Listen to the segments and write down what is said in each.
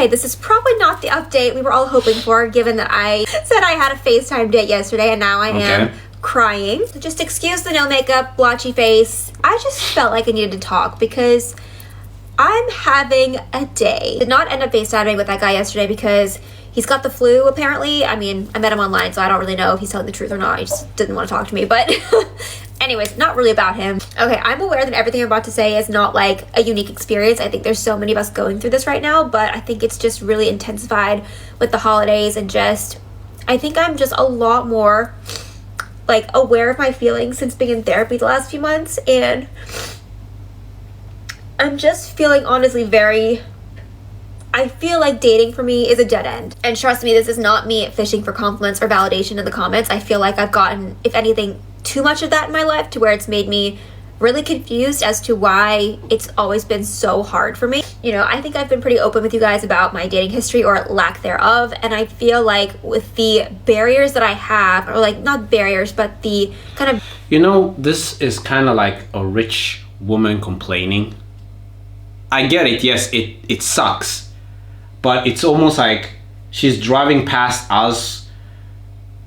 Okay, this is probably not the update we were all hoping for, given that I said I had a FaceTime date yesterday, and now I am crying. Just excuse the no makeup, blotchy face. I just felt like I needed to talk because I'm having a day. Did not end up FaceTiming with that guy yesterday because he's got the flu, apparently. I mean, I met him online, so I don't really know if he's telling the truth or not. He just didn't want to talk to me, but anyways, not really about him. Okay, I'm aware that everything I'm about to say is not like a unique experience. I think there's so many of us going through this right now, but I think it's just really intensified with the holidays and just, I think I'm just a lot more like aware of my feelings since being in therapy the last few months, and I'm just feeling honestly I feel like dating for me is a dead end. And trust me, this is not me fishing for compliments or validation in the comments. I feel like I've gotten, if anything, too much of that in my life to where it's made me really confused as to why it's always been so hard for me. You know, I think I've been pretty open with you guys about my dating history or lack thereof, and I feel like with the barriers that I have, or like not barriers, but the kind of... You know, this is kind of like a rich woman complaining. I get it, yes, it sucks, but it's almost like she's driving past us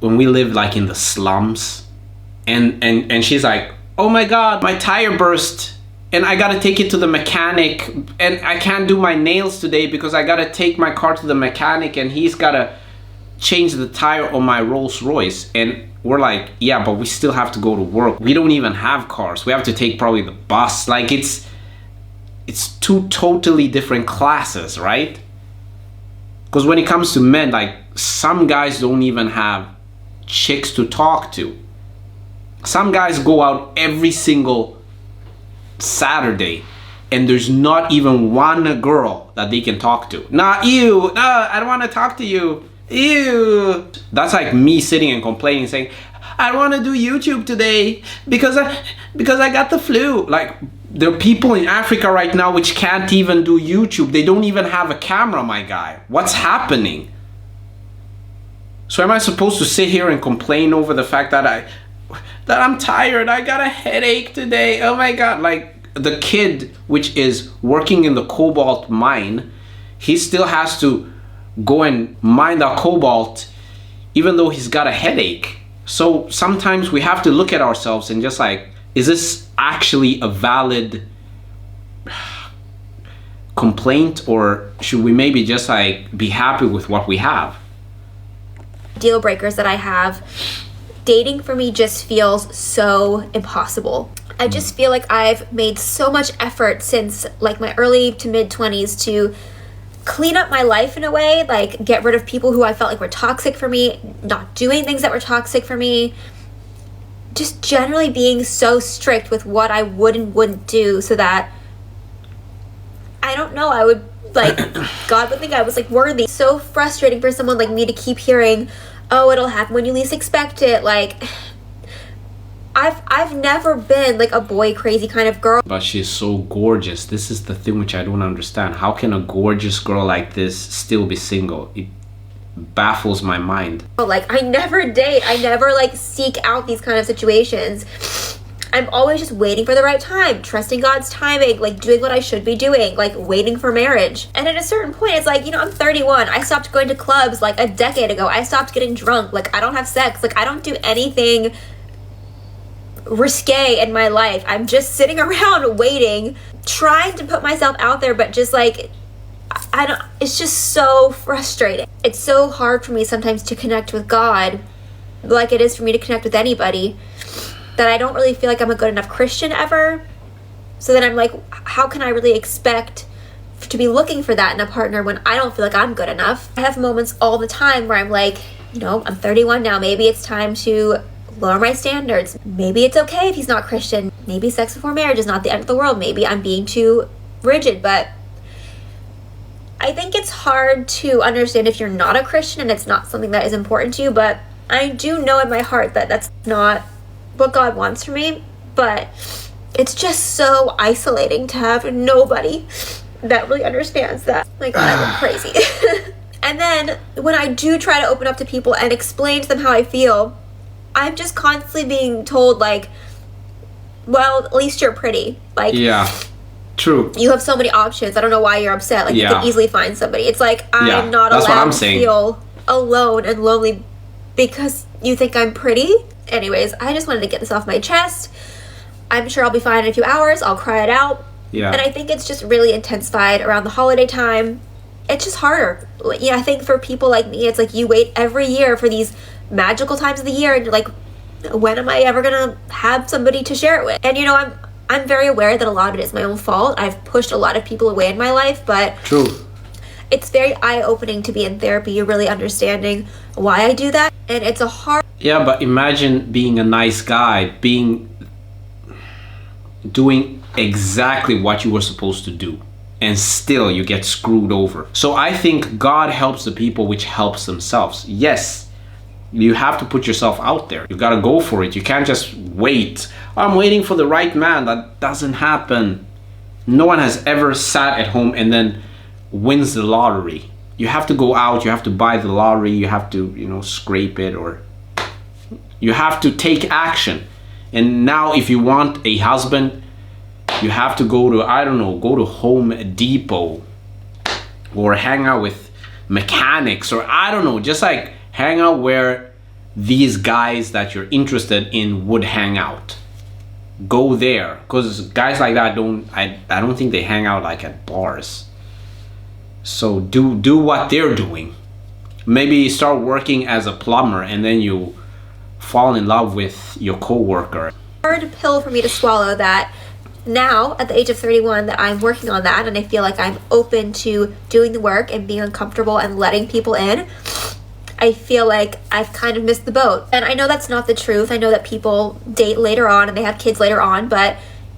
when we live like in the slums, and she's like, oh my god, my tire burst and I gotta take it to the mechanic, and I can't do my nails today because I gotta take my car to the mechanic and he's gotta change the tire on my Rolls Royce. And we're like, yeah, but we still have to go to work. We don't even have cars. We have to take probably the bus. Like it's two totally different classes, right? Because when it comes to men, like some guys don't even have chicks to talk to. Some guys go out every single Saturday and there's not even one girl that they can talk to. Nah, ew, I don't want to talk to you. Ew. That's like me sitting and complaining, saying, I don't want to do YouTube today because I got the flu. Like, there are people in Africa right now which can't even do YouTube. They don't even have a camera, my guy. What's happening? So am I supposed to sit here and complain over the fact that I'm tired, I got a headache today, oh my god? Like, the kid which is working in the cobalt mine, he still has to go and mine the cobalt even though he's got a headache. So sometimes we have to look at ourselves and just like, is this actually a valid complaint, or should we maybe just like be happy with what we have? Deal breakers that I have. Dating for me just feels so impossible. I just feel like I've made so much effort since like my early to mid 20s to clean up my life in a way, like get rid of people who I felt like were toxic for me, not doing things that were toxic for me, just generally being so strict with what I would and wouldn't do, so that I don't know, I would like God would think I was like worthy. So frustrating for someone like me to keep hearing, oh, it'll happen when you least expect it. Like, I've never been like a boy crazy kind of girl. But she's so gorgeous. This is the thing which I don't understand. How can a gorgeous girl like this still be single? It baffles my mind. Like, I never date. I never like seek out these kind of situations. I'm always just waiting for the right time, trusting God's timing, like doing what I should be doing, like waiting for marriage. And at a certain point, it's like, you know, I'm 31. I stopped going to clubs like a decade ago. I stopped getting drunk. Like, I don't have sex. Like, I don't do anything risque in my life. I'm just sitting around waiting, trying to put myself out there, but just like, I don't, it's just so frustrating. It's so hard for me sometimes to connect with God, like it is for me to connect with anybody, that I don't really feel like I'm a good enough Christian ever. So then I'm like, how can I really expect to be looking for that in a partner when I don't feel like I'm good enough? I have moments all the time where I'm like, you know, I'm 31 now. Maybe it's time to lower my standards. Maybe it's okay if he's not Christian. Maybe sex before marriage is not the end of the world. Maybe I'm being too rigid. But I think it's hard to understand if you're not a Christian and it's not something that is important to you. But I do know in my heart that that's not what God wants for me. But it's just so isolating to have nobody that really understands that. My God, I'm crazy. And then when I do try to open up to people and explain to them how I feel, I'm just constantly being told like, well, at least you're pretty. Like, yeah, True. You have so many options. I don't know why you're upset. Like, you Yeah. can easily find somebody. It's like, Yeah, I'm not that's what allowed I'm to saying. feel alone and lonely because you think I'm pretty. Anyways, I just wanted to get this off my chest. I'm sure I'll be fine in a few hours. I'll cry it out. Yeah. And I think it's just really intensified around the holiday time. It's just harder. Yeah, I think for people like me, it's like you wait every year for these magical times of the year, and you're like, when am I ever gonna have somebody to share it with? And you know, I'm very aware that a lot of it is my own fault. I've pushed a lot of people away in my life, but True. it's very eye-opening to be in therapy. You're really understanding why I do that, and it's a hard. Yeah, but imagine being a nice guy, doing exactly what you were supposed to do, and still you get screwed over. So I think God helps the people which helps themselves. Yes, you have to put yourself out there. You gotta go for it. You can't just wait. I'm waiting for the right man. That doesn't happen. No one has ever sat at home and then wins the lottery. You have to go out, you have to buy the lottery, you have to, you know, scrape it, or you have to take action. And now if you want a husband, you have to go to, I don't know, go to Home Depot or hang out with mechanics, or I don't know, just like hang out where these guys that you're interested in would hang out. Go there, because guys like that I don't think they hang out like at bars. So do what they're doing. Maybe start working as a plumber and then you fall in love with your coworker. Hard pill for me to swallow that now at the age of 31 that I'm working on that, and I feel like I'm open to doing the work and being uncomfortable and letting people in. I feel like I've kind of missed the boat. And I know that's not the truth. I know that people date later on and they have kids later on, but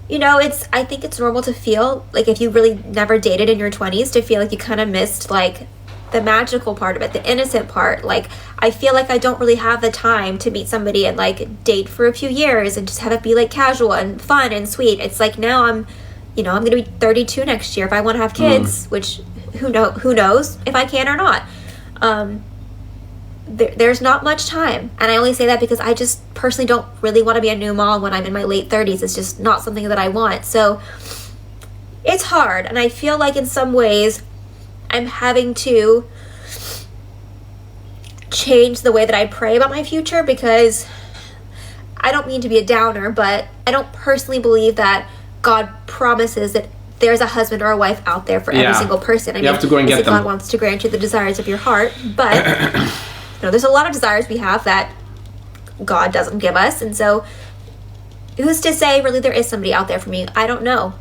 you know, I think it's normal to feel like, if you really never dated in your 20s, to feel like you kind of missed like the magical part of it, the innocent part. Like, I feel like I don't really have the time to meet somebody and like date for a few years and just have it be like casual and fun and sweet. It's like now I'm going to be 32 next year. If I want to have kids, which who knows if I can or not. There's not much time, and I only say that because I just personally don't really want to be a new mom when I'm in my late 30s. It's just not something that I want. So it's hard, and I feel like in some ways I'm having to change the way that I pray about my future, because I don't mean to be a downer, but I don't personally believe that God promises that there's a husband or a wife out there for every single person. I mean, have to go and get them. God wants to grant you the desires of your heart, but there's a lot of desires we have that God doesn't give us, and so who's to say really there is somebody out there for me? I don't know.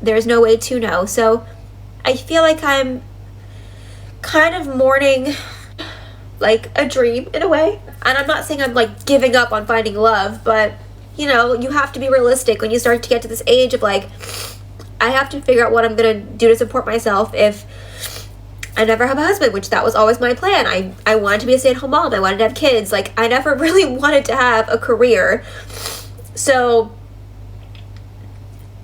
There's no way to know. So I feel like I'm kind of mourning like a dream in a way. And I'm not saying I'm like giving up on finding love, but you know, you have to be realistic when you start to get to this age of like, I have to figure out what I'm gonna do to support myself if I never have a husband, which that was always my plan. I wanted to be a stay-at-home mom. I wanted to have kids. Like, I never really wanted to have a career. So,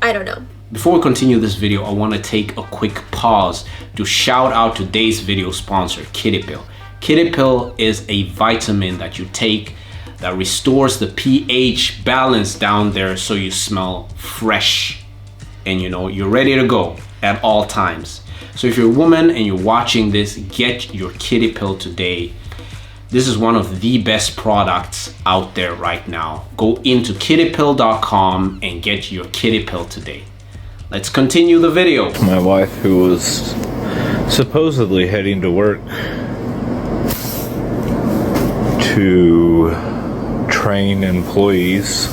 I don't know. Before we continue this video, I want to take a quick pause to shout out today's video sponsor, Kitty Pill. Kitty Pill is a vitamin that you take that restores the pH balance down there so you smell fresh and you know you're ready to go at all times. So if you're a woman and you're watching this, get your Kitty Pill today. This is one of the best products out there right now. Go into kittypill.com and get your Kitty Pill today. Let's continue the video. My wife, who was supposedly heading to work to train employees.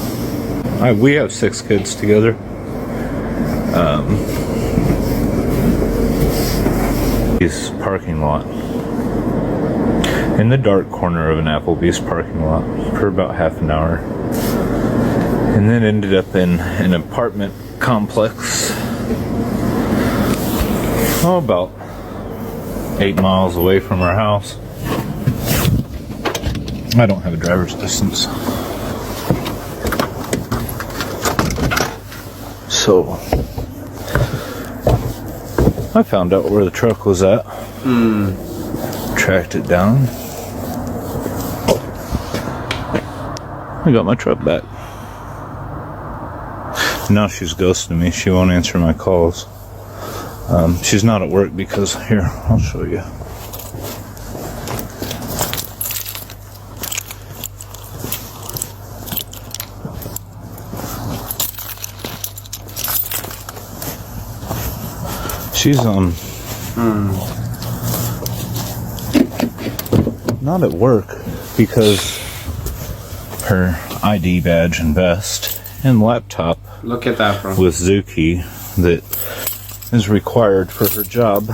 We have 6 kids together. Parking lot in the dark corner of an Applebee's parking lot for about half an hour, and then ended up in an apartment complex about 8 miles away from our house. I don't have a driver's license, so I found out where the truck was at. Tracked it down. I got my truck back. Now she's ghosting me. She won't answer my calls. She's not at work because, here, I'll show you. She's not at work because her ID badge and vest and laptop, Look at that, bro. with Zuki, that is required for her job.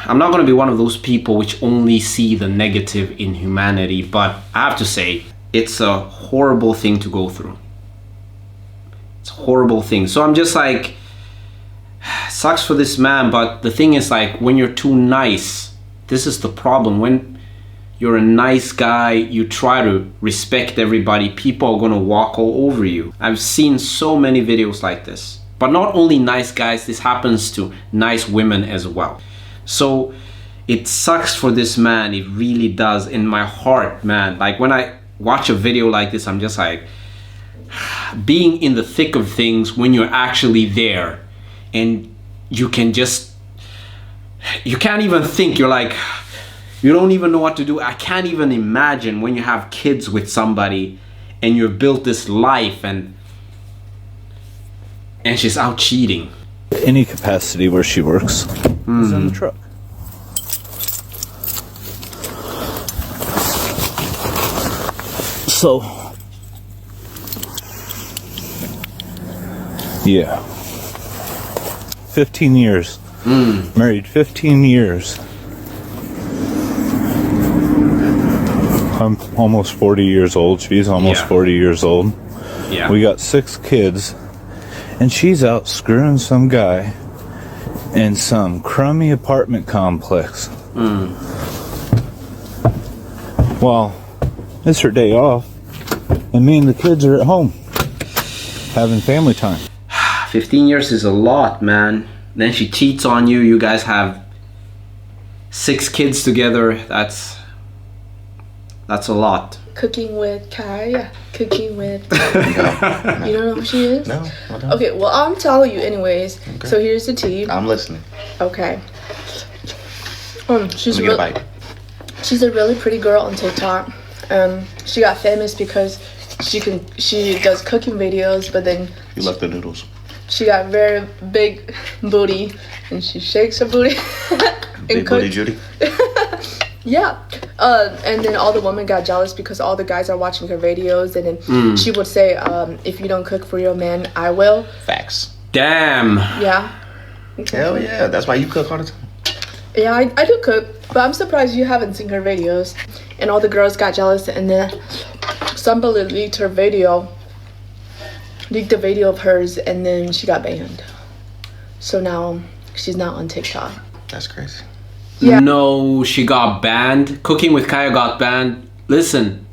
I'm not going to be one of those people which only see the negative in humanity, but I have to say, it's a horrible thing to go through. It's a horrible thing. So I'm just like, sucks for this man, but the thing is, like, when you're too nice, this is the problem. When you're a nice guy, you try to respect everybody, people are going to walk all over you. I've seen so many videos like this. But not only nice guys, this happens to nice women as well. So it sucks for this man, it really does. In my heart, man, like when I watch a video like this, I'm just like, being in the thick of things when you're actually there, and you can't even think, you're like, you don't even know what to do. I can't even imagine when you have kids with somebody and you've built this life and she's out cheating. Any capacity where she works is in the truck. So, yeah. 15 years. Married 15 years. I'm almost 40 years old. She's almost 40 years old. Yeah. We got 6 kids. And she's out screwing some guy in some crummy apartment complex. Well, it's her day off. And me and the kids are at home. Having family time. 15 years is a lot, man. Then she cheats on you. You guys have 6 kids together. That's a lot. Cooking with Kai. Cooking with... You don't know who she is? No, I don't. Okay, well, I'm telling you anyways. Okay. So here's the tea. I'm listening. Okay. Let me get a bite. She's a really pretty girl on TikTok. She got famous because she does cooking videos, but then You love the noodles. she got very big booty, and she shakes her booty. Big booty Judy. Yeah. And then all the women got jealous because all the guys are watching her videos, and then she would say, if you don't cook for your man, I will. Facts. Damn. Yeah. Hell yeah. That's why you cook all the time. Yeah, I do cook, but I'm surprised you haven't seen her videos. And all the girls got jealous, and then somebody leaked the video of hers, and then she got banned. So now she's not on TikTok. That's crazy. Yeah. No, she got banned. Cooking with Kaya got banned. Listen,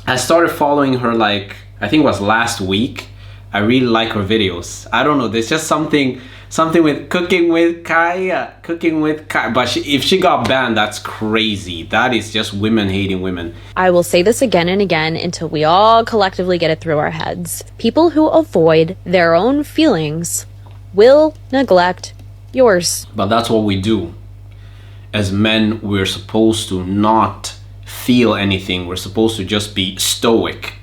I started following her like, I think it was last week. I really like her videos. I don't know, there's just something with Cooking with Kaya. But if she got banned, that's crazy. That is just women hating women. I will say this again and again until we all collectively get it through our heads. People who avoid their own feelings will neglect yours. But that's what we do. As men, we're supposed to not feel anything. We're supposed to just be stoic.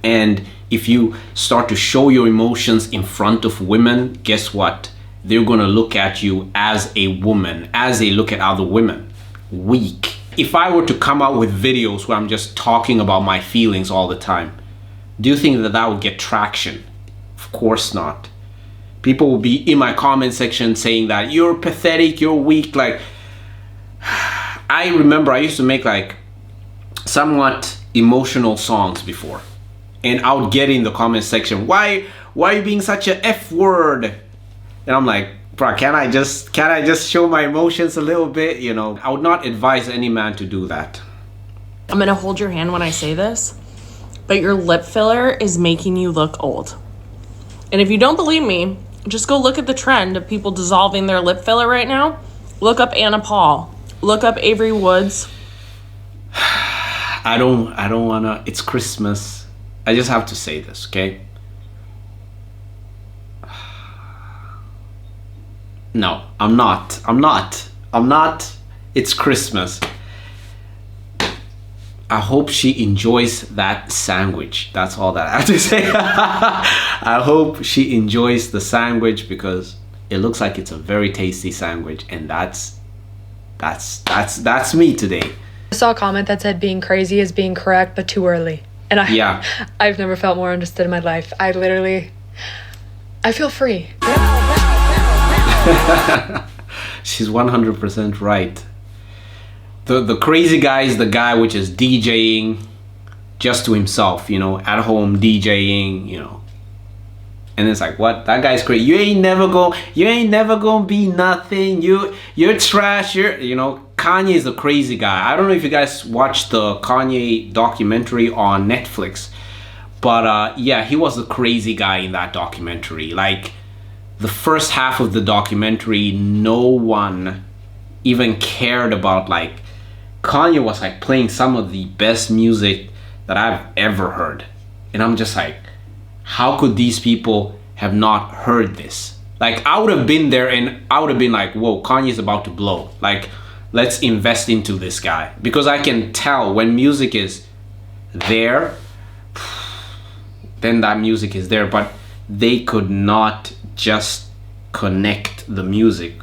And if you start to show your emotions in front of women, guess what? They're gonna look at you as a woman, as they look at other women. Weak. If I were to come out with videos where I'm just talking about my feelings all the time, do you think that would get traction? Of course not. People will be in my comment section saying that you're pathetic, you're weak. Like, I remember I used to make like somewhat emotional songs before, and I would get in the comment section, why are you being such a F word? And I'm like, bro, can I just show my emotions a little bit? You know, I would not advise any man to do that. I'm gonna hold your hand when I say this, but your lip filler is making you look old. And if you don't believe me, just go look at the trend of people dissolving their lip filler right now. Look up Anna Paul. Look up Avery Woods. I don't wanna, it's Christmas. I just have to say this, okay? No, I'm not. I'm not. It's Christmas. I hope she enjoys that sandwich. That's all that I have to say. I hope she enjoys the sandwich because it looks like it's a very tasty sandwich, and that's me today. I saw a comment that said being crazy is being correct but too early. And I've never felt more understood in my life. I feel free. She's 100% right. The crazy guy is the guy which is DJing just to himself, you know, at home DJing, you know. And it's like, what? That guy's crazy. You ain't never gonna be nothing. You're trash. You know, Kanye is the crazy guy. I don't know if you guys watched the Kanye documentary on Netflix, but yeah, he was the crazy guy in that documentary. Like, the first half of the documentary, no one even cared about, like, Kanye was like playing some of the best music that I've ever heard. And I'm just like, how could these people have not heard this? Like, I would have been there and I would have been like, whoa, Kanye's about to blow. Like, let's invest into this guy. Because I can tell when music is there, then that music is there. But they could not just connect the music.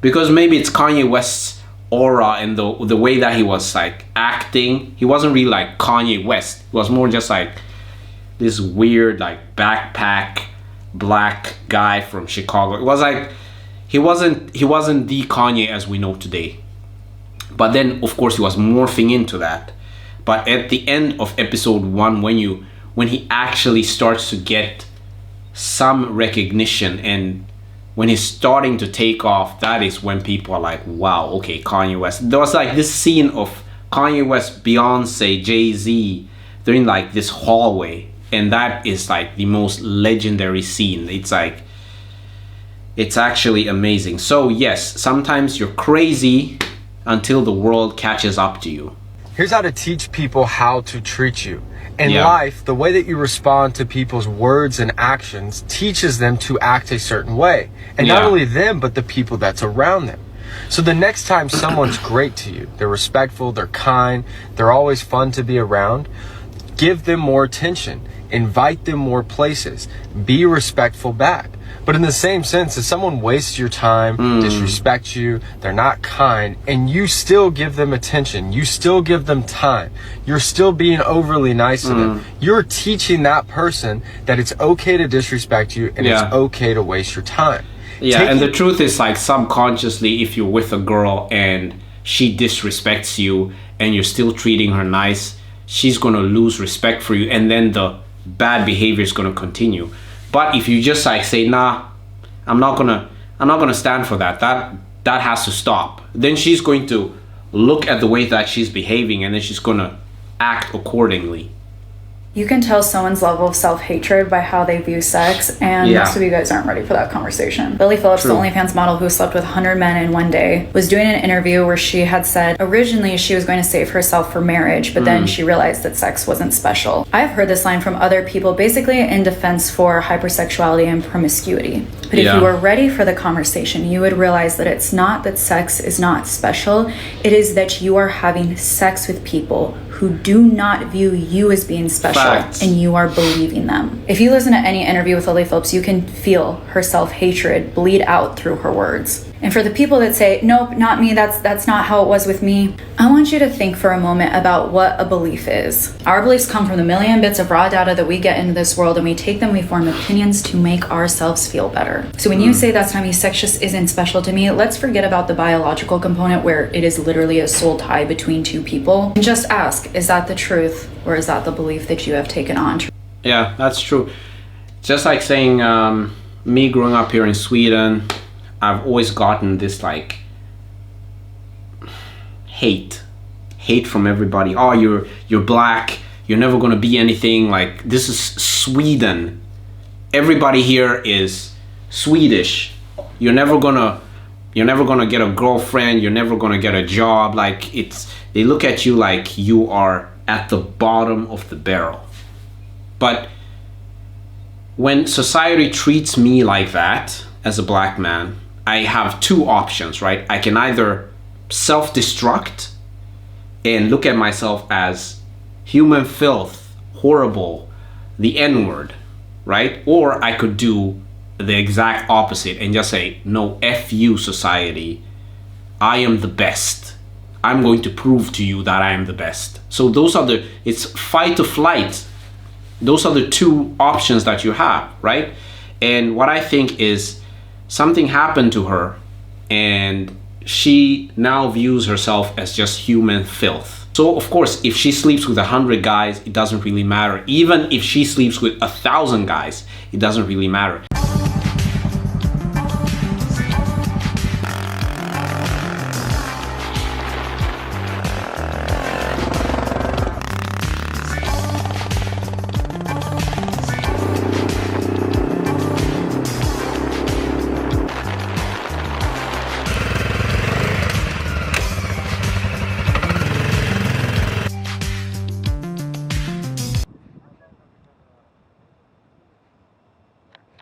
Because maybe it's Kanye West's aura and the way that he was like acting. He wasn't really like Kanye West. He was more just like this weird like backpack black guy from Chicago. It was like he wasn't the Kanye as we know today. But then of course he was morphing into that. But at the end of episode 1, when he actually starts to get some recognition and when he's starting to take off, that is when people are like, wow, okay, Kanye West. There was like this scene of Kanye West, Beyonce, Jay-Z, they're in like this hallway, and that is like the most legendary scene. It's like, it's actually amazing. So yes, sometimes you're crazy until the world catches up to you. Here's how to teach people how to treat you. In Yeah. life, the way that you respond to people's words and actions teaches them to act a certain way. And not Yeah. only them, but the people that's around them. So the next time someone's great to you, they're respectful, they're kind, they're always fun to be around, give them more attention, invite them more places, be respectful back. But in the same sense, if someone wastes your time, disrespects you, they're not kind, and you still give them attention, you still give them time, you're still being overly nice to them, you're teaching that person that it's okay to disrespect you and Yeah. it's okay to waste your time. Yeah, and the truth is like subconsciously, if you're with a girl and she disrespects you and you're still treating her nice, she's gonna lose respect for you, and then the bad behavior is gonna continue. But if you just like say, nah, I'm not gonna stand for that. That has to stop. Then she's going to look at the way that she's behaving, and then she's gonna act accordingly. You can tell someone's level of self-hatred by how they view sex, and most of you guys aren't ready for that conversation. Lily Phillips, the OnlyFans model who slept with 100 men in one day, was doing an interview where she had said originally she was going to save herself for marriage, but then she realized that sex wasn't special. I've heard this line from other people, basically in defense for hypersexuality and promiscuity. But if you were ready for the conversation, you would realize that it's not that sex is not special, it is that you are having sex with people who do not view you as being special. Facts. And you are believing them. If you listen to any interview with Lily Phillips, you can feel her self-hatred bleed out through her words. And for the people that say, nope, not me, that's not how it was with me, I want you to think for a moment about what a belief is. Our beliefs come from the million bits of raw data that we get into this world, and we take them, we form opinions to make ourselves feel better. So when you say that's not me, sex just isn't special to me, let's forget about the biological component where it is literally a soul tie between two people. And just ask, is that the truth, or is that the belief that you have taken on? Yeah, that's true. Just like saying, me growing up here in Sweden, I've always gotten this like hate from everybody. Oh, you're black, you're never gonna be anything. Like, this is Sweden. Everybody here is Swedish. You're never gonna get a girlfriend, you're never gonna get a job. Like, they look at you like you are at the bottom of the barrel. But when society treats me like that as a black man, I have two options, right? I can either self-destruct and look at myself as human filth, horrible, the N-word, right? Or I could do the exact opposite and just say, no, F you, society. I am the best. I'm going to prove to you that I am the best. So those are it's fight or flight. Those are the two options that you have, right? And what I think is something happened to her and she now views herself as just human filth. So of course, if she sleeps with 100 guys, it doesn't really matter. Even if she sleeps with 1,000 guys, it doesn't really matter.